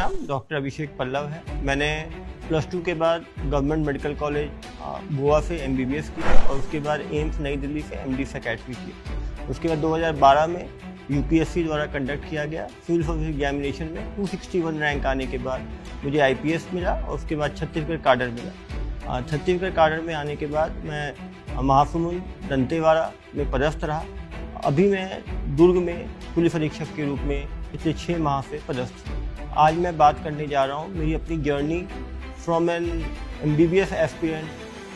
नाम डॉक्टर अभिषेक पल्लव है। मैंने +2 के बाद गवर्नमेंट मेडिकल कॉलेज गोवा से MBBS किया और उसके बाद एम्स नई दिल्ली से MD साइकियाट्री किया। उसके बाद 2012 में UPSC द्वारा कंडक्ट किया गया सिविल सर्विस एग्जामिनेशन में 261 रैंक आने के बाद मुझे IPS मिला और उसके बाद छत्तीसगढ़ काडर मिला। छत्तीसगढ़ काडर में आने के बाद मैं महासमुंद दंतेवाड़ा में पदस्थ रहा। अभी मैं दुर्ग में पुलिस अधीक्षक के रूप में पिछले 6 माह से पदस्थ हूँ। आज मैं बात करने जा रहा हूँ मेरी अपनी journey from an MBBS aspirant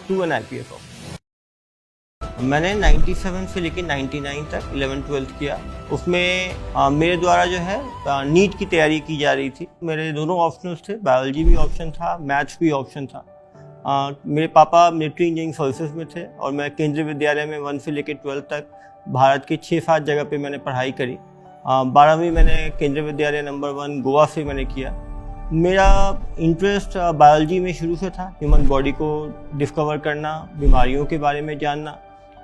to an IPS officer. मैंने 97 से लेकर 99 तक 11th-12th किया। उसमें मेरे द्वारा जो है नीट की तैयारी की जा रही थी। मेरे दोनों ऑप्शनल्स थे, बायोलॉजी भी ऑप्शन था, मैथ्स भी ऑप्शन था। मेरे पापा मिलिट्री इंजीनियरिंग सर्विसेज में थे और मैं केंद्रीय विद्यालय में 1 से लेकर 12 तक भारत के 6-7 जगह पे मैंने पढ़ाई करी। 12वीं मैंने केंद्रीय विद्यालय नंबर 1 गोवा से मैंने किया। मेरा इंटरेस्ट बायोलॉजी में शुरू से था, ह्यूमन बॉडी को डिस्कवर करना, बीमारियों के बारे में जानना,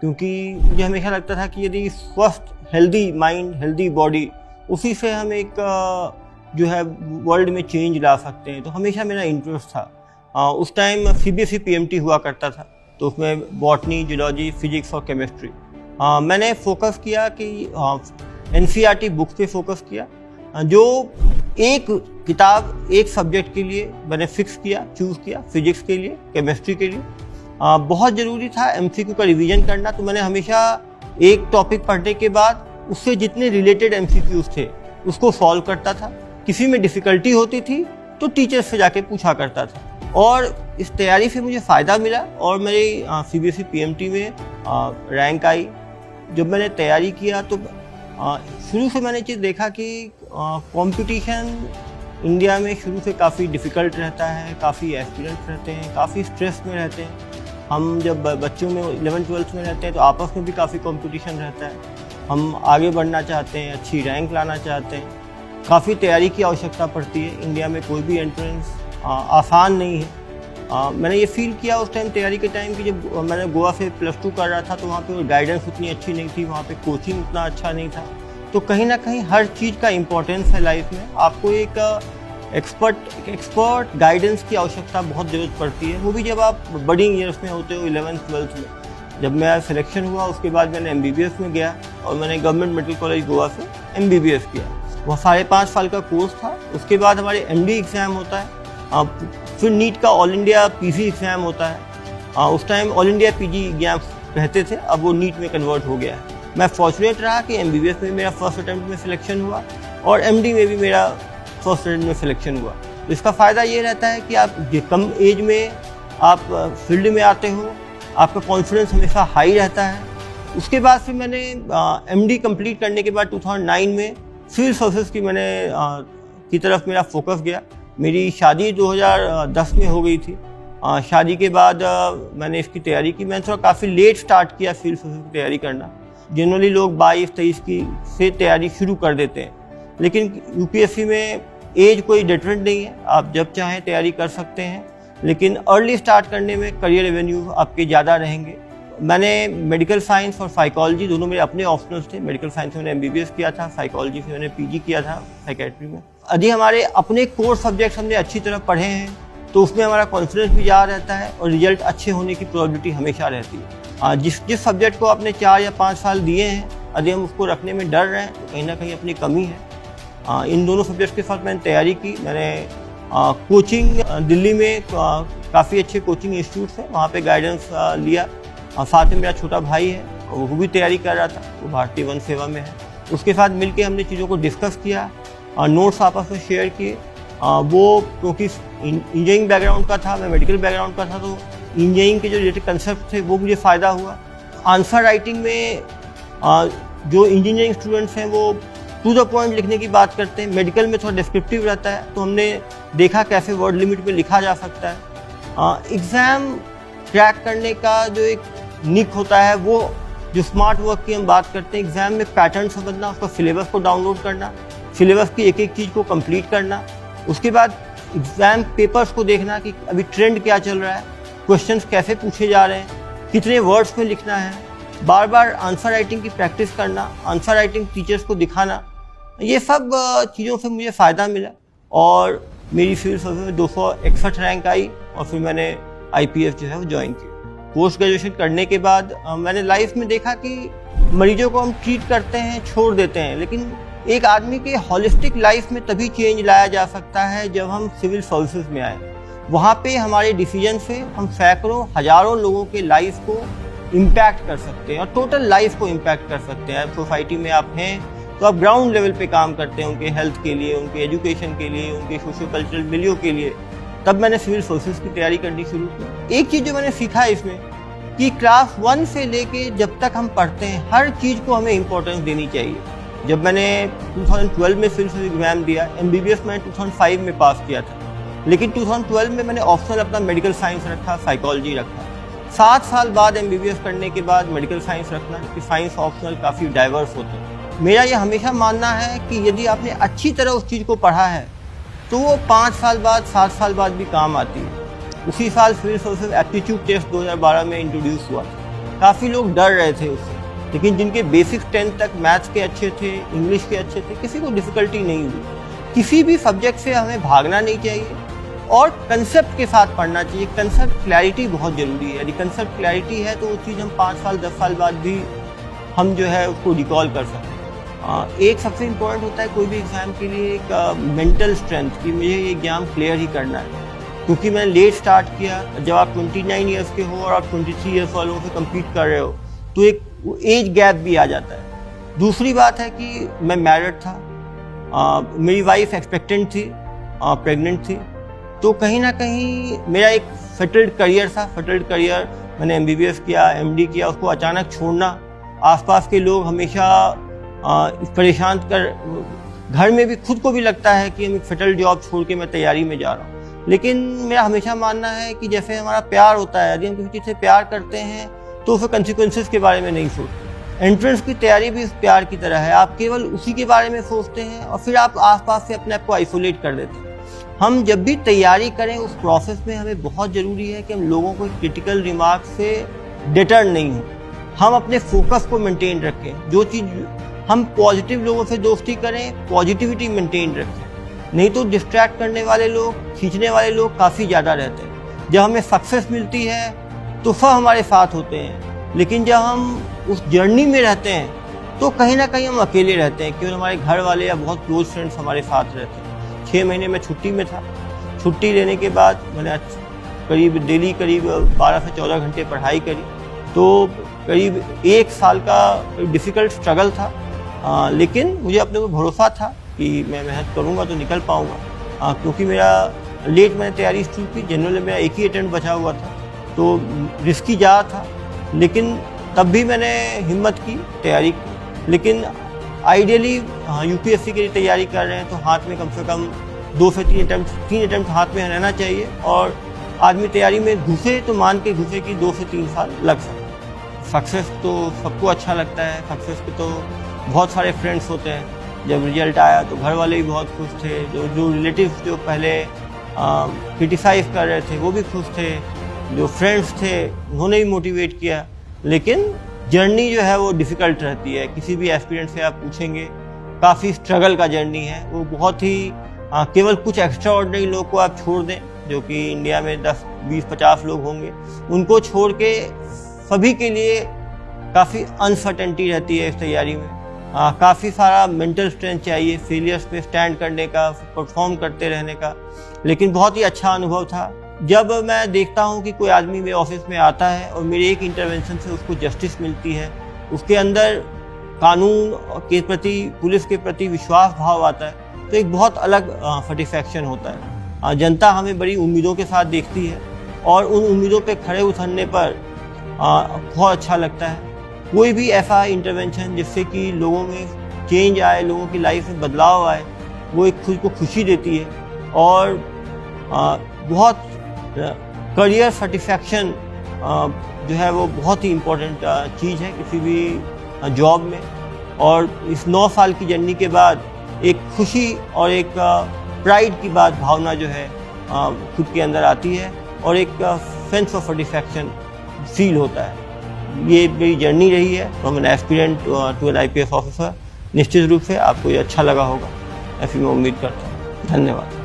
क्योंकि मुझे हमेशा लगता था कि यदि स्वस्थ हेल्दी माइंड हेल्दी बॉडी उसी से हम एक जो है वर्ल्ड में चेंज ला सकते हैं, तो हमेशा मेरा इंटरेस्ट था। उस टाइम CBSE PMT हुआ करता था, तो उसमें बॉटनी, जूलॉजी, फिजिक्स और केमिस्ट्री। मैंने फोकस किया कि NCERT बुक्स पे फोकस किया, जो एक किताब एक सब्जेक्ट के लिए मैंने फिक्स किया, चूज़ किया, फिजिक्स के लिए, केमिस्ट्री के लिए। बहुत ज़रूरी था MCQ का रिवीजन करना, तो मैंने हमेशा एक टॉपिक पढ़ने के बाद उससे जितने रिलेटेड MCQs थे उसको सॉल्व करता था। किसी में डिफ़िकल्टी होती थी तो टीचर से जाके पूछा करता था और इस तैयारी से मुझे फ़ायदा मिला और मेरी CBSE PMT में रैंक आई। जब मैंने तैयारी किया तो शुरू से मैंने चीज़ देखा कि कंपटीशन इंडिया में शुरू से काफ़ी डिफ़िकल्ट रहता है, काफ़ी एस्पिरेंट्स रहते हैं, काफ़ी स्ट्रेस में रहते हैं। हम जब बच्चों में 11th-12th में रहते हैं तो आपस में भी काफ़ी कंपटीशन रहता है। हम आगे बढ़ना चाहते हैं, अच्छी रैंक लाना चाहते हैं, काफ़ी तैयारी की आवश्यकता पड़ती है। इंडिया में कोई भी एंट्रेंस आसान नहीं है। मैंने ये फील किया उस टाइम तैयारी के टाइम कि जब मैंने गोवा से +2 कर रहा था तो वहाँ पे गाइडेंस उतनी अच्छी नहीं थी, वहाँ पे कोचिंग उतना अच्छा नहीं था। तो कहीं ना कहीं हर चीज़ का इम्पोर्टेंस है लाइफ में। आपको एक एक्सपर्ट गाइडेंस की आवश्यकता बहुत ज़रूरत पड़ती है, वो भी जब आप बडिंग ईयर्स में होते हो 11th-12th में। जब मेरा सिलेक्शन हुआ उसके बाद मैंने MBBS में गया और मैंने गवर्नमेंट मेडिकल कॉलेज गोवा से MBBS किया। वह 5.5 साल का कोर्स था। उसके बाद हमारे MD एग्ज़ाम होता है, फिर नीट का ऑल इंडिया PG एग्ज़ाम होता है। उस time all India PG exam कहते थे, अब वो नीट में कन्वर्ट हो गया है। मैं फॉर्चुनेट रहा कि MBBS में मेरा फर्स्ट अटेम्प्ट में सिलेक्शन हुआ और MD में भी मेरा फर्स्ट अटेम्प्ट में सिलेक्शन हुआ। तो इसका फ़ायदा ये रहता है कि आप कम एज में आप फील्ड में आते हो, आपका कॉन्फिडेंस हमेशा हाई रहता है। उसके बाद फिर मैंने MD कंप्लीट करने के बाद 2009 में सिविल सर्विसेज की तरफ मेरा फोकस गया। मेरी शादी 2010 में हो गई थी। शादी के बाद मैंने इसकी तैयारी की। मैंने थोड़ा काफ़ी लेट स्टार्ट किया सिविल सर्विस की तैयारी करना। जनरली लोग 22-23 की से तैयारी शुरू कर देते हैं, लेकिन UPSC में एज कोई डिटरेंट नहीं है, आप जब चाहें तैयारी कर सकते हैं, लेकिन अर्ली स्टार्ट करने में करियर एवेन्यू आपके ज़्यादा रहेंगे। मैंने मेडिकल साइंस और साइकोलॉजी दोनों मेरे अपने ऑप्शनल्स थे। मेडिकल साइंस में मैंने MBBS किया था, साइकोलॉजी से मैंने PG किया था साइकियाट्री में। यदि हमारे अपने कोर सब्जेक्ट्स हमने अच्छी तरह पढ़े हैं तो उसमें हमारा कॉन्फिडेंस भी ज़्यादा रहता है और रिजल्ट अच्छे होने की प्रोबेबिलिटी हमेशा रहती है। जिस सब्जेक्ट को आपने 4 या 5 साल दिए हैं, यदि हम उसको रखने में डर रहे हैं तो कहीं ना कहीं अपनी कमी है। इन दोनों सब्जेक्ट्स के साथ मैंने तैयारी की। मैंने कोचिंग दिल्ली में काफ़ी अच्छे कोचिंग इंस्टीट्यूट हैं, वहाँ पे गाइडेंस लिया। साथ में मेरा छोटा भाई है, वो भी तैयारी कर रहा था, वो भारतीय वन सेवा में है। उसके साथ मिलके हमने चीज़ों को डिस्कस किया, नोट्स आपस में शेयर किए। वो क्योंकि इंजीनियरिंग बैकग्राउंड का था, मैं मेडिकल बैकग्राउंड का था, तो इंजीनियरिंग के जो रिलेटेड कंसेप्ट थे वो मुझे फ़ायदा हुआ। आंसर राइटिंग में जो इंजीनियरिंग स्टूडेंट्स हैं वो टू द पॉइंट लिखने की बात करते हैं, मेडिकल में थोड़ा डिस्क्रिप्टिव रहता है, तो हमने देखा कैसे वर्ड लिमिट में लिखा जा सकता है। एग्ज़ाम क्रैक करने का जो एक निक होता है, वो जो स्मार्ट वर्क की हम बात करते हैं, एग्ज़ाम में पैटर्न समझना, उसका सिलेबस को डाउनलोड करना, सिलेबस की एक एक चीज़ को कंप्लीट करना। उसके बाद एग्ज़ाम पेपर्स को देखना कि अभी ट्रेंड क्या चल रहा है, क्वेश्चंस कैसे पूछे जा रहे हैं, कितने वर्ड्स में लिखना है, बार बार आंसर राइटिंग की प्रैक्टिस करना, आंसर राइटिंग टीचर्स को दिखाना। ये सब चीज़ों से मुझे फ़ायदा मिला और मेरी सिविल सर्विस में 261 रैंक आई और फिर मैंने IPF जो है वो ज्वाइन किया। पोस्ट ग्रेजुएशन करने के बाद मैंने लाइफ में देखा कि मरीजों को हम ट्रीट करते हैं, छोड़ देते हैं, लेकिन एक आदमी के हॉलिस्टिक लाइफ में तभी चेंज लाया जा सकता है जब हम सिविल सर्विसेज में आए। वहाँ पे हमारे डिसीजन से हम सैकड़ों हजारों लोगों के लाइफ को इम्पैक्ट कर सकते हैं और टोटल लाइफ को इम्पैक्ट कर सकते हैं। सोसाइटी में आप हैं तो आप ग्राउंड लेवल पे काम करते हैं, उनके हेल्थ के लिए, उनके एजुकेशन के लिए, उनके सोशो कल्चरल मिलियो के लिए। तब मैंने सिविल सर्विसेज की तैयारी करनी शुरू की। एक चीज़ जो मैंने सीखा है इसमें कि क्लास 1 से लेके जब तक हम पढ़ते हैं हर चीज़ को हमें इम्पोर्टेंस देनी चाहिए। जब मैंने 2012 में सिविल सर्विस एग्जाम दिया, MBBS मैंने 2005 में पास किया था, लेकिन 2012 में मैंने ऑप्शनल अपना मेडिकल साइंस रखा, साइकोलॉजी रखा। 7 साल बाद MBBS करने के बाद मेडिकल साइंस रखना, क्योंकि साइंस ऑप्शनल काफ़ी डाइवर्स होते हैं। मेरा ये हमेशा मानना है कि यदि आपने अच्छी तरह उस चीज़ को पढ़ा है तो वो 5 साल बाद, 7 साल बाद भी काम आती है। उसी साल सिविल सर्विसेज एप्टीट्यूड टेस्ट 2012 में इंट्रोड्यूस हुआ। काफ़ी लोग डर रहे थे उससे, लेकिन जिनके बेसिक 10th तक मैथ्स के अच्छे थे, इंग्लिश के अच्छे थे, किसी को डिफ़िकल्टी नहीं हुई। किसी भी सब्जेक्ट से हमें भागना नहीं चाहिए और कंसेप्ट के साथ पढ़ना चाहिए। कंसेप्ट क्लैरिटी बहुत ज़रूरी है। यदि कंसेप्ट क्लैरिटी है तो वो चीज़ हम 5 साल 10 साल बाद भी हम जो है उसको रिकॉल कर सकते हैं। एक सबसे इम्पोर्टेंट होता है कोई भी एग्ज़ाम के लिए एक मेंटल स्ट्रेंथ कि मुझे ये एग्ज़ाम क्लियर ही करना है, क्योंकि मैंने लेट स्टार्ट किया। जब आप 29 ईयर्स के हो और आप 23 ईयर्स वालों से कम्पीट कर रहे हो तो एक एज गैप भी आ जाता है। दूसरी बात है कि मैं मैरिड था, मेरी वाइफ एक्सपेक्टेंट थी, प्रेग्नेंट थी, तो कहीं ना कहीं मेरा एक सेटल्ड करियर था। सेटल्ड करियर, मैंने MBBS किया, MD किया, उसको अचानक छोड़ना, आसपास के लोग हमेशा परेशान कर, घर में भी खुद को भी लगता है कि हम एक सेटल्ड जॉब छोड़ के मैं तैयारी में जा रहा हूँ। लेकिन मेरा हमेशा मानना है कि जैसे हमारा प्यार होता है, यदि हम किसी चीज़ से प्यार करते हैं तो उसके कंसिक्वेंसेस के बारे में नहीं सोचते। एंट्रेंस की तैयारी भी उस प्यार की तरह है, आप केवल उसी के बारे में सोचते हैं और फिर आप आसपास से अपने आप को आइसोलेट कर देते हैं। हम जब भी तैयारी करें उस प्रोसेस में हमें बहुत ज़रूरी है कि हम लोगों को क्रिटिकल रिमार्क से डिटर नहीं हो, हम अपने फोकस को मेंटेन रखें। जो चीज़ हम पॉजिटिव लोगों से दोस्ती करें, पॉजिटिविटी मेंटेन रखें, नहीं तो डिस्ट्रैक्ट करने वाले लोग, खींचने वाले लोग काफ़ी ज़्यादा रहते हैं। जब हमें सक्सेस मिलती है तो सब हमारे साथ होते हैं, लेकिन जब हम उस जर्नी में रहते हैं तो कहीं ना कहीं हम अकेले रहते हैं, केवल हमारे घर वाले या बहुत क्लोज फ्रेंड्स हमारे साथ रहते हैं। 6 महीने में छुट्टी में था। छुट्टी लेने के बाद मैंने करीब डेली 12 से 14 घंटे पढ़ाई करी, तो करीब 1 साल का डिफ़िकल्ट स्ट्रगल था। लेकिन मुझे अपने को भरोसा था कि मैं मेहनत करूंगा तो निकल पाऊंगा, क्योंकि मेरा लेट मैंने तैयारी शुरू की। जनरल मेरा एक ही अटेम्प्ट बचा हुआ था, तो रिस्की ज़्यादा था, लेकिन तब भी मैंने हिम्मत की, तैयारी की। लेकिन आइडियली UPSC के लिए तैयारी कर रहे हैं तो हाथ में कम से कम 2 से 3 अटेम्प्ट हाथ में रहना चाहिए, और आदमी तैयारी में घुसे तो मान के घुसे कि 2 से 3 साल लग सकते हैं। सक्सेस तो सबको अच्छा लगता है, सक्सेस पे तो बहुत सारे फ्रेंड्स होते हैं। जब रिजल्ट आया तो घर वाले भी बहुत खुश थे, जो रिलेटिव्स जो पहले क्रिटिसाइज़ कर रहे थे वो भी खुश थे, जो फ्रेंड्स थे उन्होंने भी मोटिवेट किया। लेकिन जर्नी जो है वो डिफ़िकल्ट रहती है। किसी भी एस्पिरेंट से आप पूछेंगे, काफ़ी स्ट्रगल का जर्नी है वो। बहुत ही केवल कुछ एक्स्ट्रा ऑर्डिनरी लोग को आप छोड़ दें, जो कि इंडिया में 10, 20, 50 लोग होंगे, उनको छोड़ के सभी के लिए काफ़ी अनसर्टेनिटी रहती है इस तैयारी में। काफ़ी सारा मेंटल स्ट्रेंथ चाहिए, फेलियर्स पे स्टैंड करने का, परफॉर्म करते रहने का। लेकिन बहुत ही अच्छा अनुभव था जब मैं देखता हूँ कि कोई आदमी मेरे ऑफिस में आता है और मेरे एक इंटरवेंशन से उसको जस्टिस मिलती है, उसके अंदर कानून के प्रति, पुलिस के प्रति विश्वास भाव आता है, तो एक बहुत अलग सेटिस्फैक्शन होता है। जनता हमें बड़ी उम्मीदों के साथ देखती है और उन उम्मीदों पे खड़े उतरने पर बहुत अच्छा लगता है। कोई भी ऐसा इंटरवेंशन जिससे कि लोगों में चेंज आए, लोगों की लाइफ में बदलाव आए, वो एक खुद को खुशी देती है और बहुत करियर सेटिस्फैक्शन जो है वो बहुत ही इम्पोर्टेंट चीज़ है किसी भी जॉब में। और इस 9 साल की जर्नी के बाद एक खुशी और एक प्राइड की बात, भावना जो है खुद के अंदर आती है और एक सेंस ऑफ सेटिस्फैक्शन फील होता है। ये मेरी जर्नी रही है from an aspirant to an IPS officer. निश्चित रूप से आपको ये अच्छा लगा होगा, ऐसी मैं उम्मीद करता हूँ। धन्यवाद।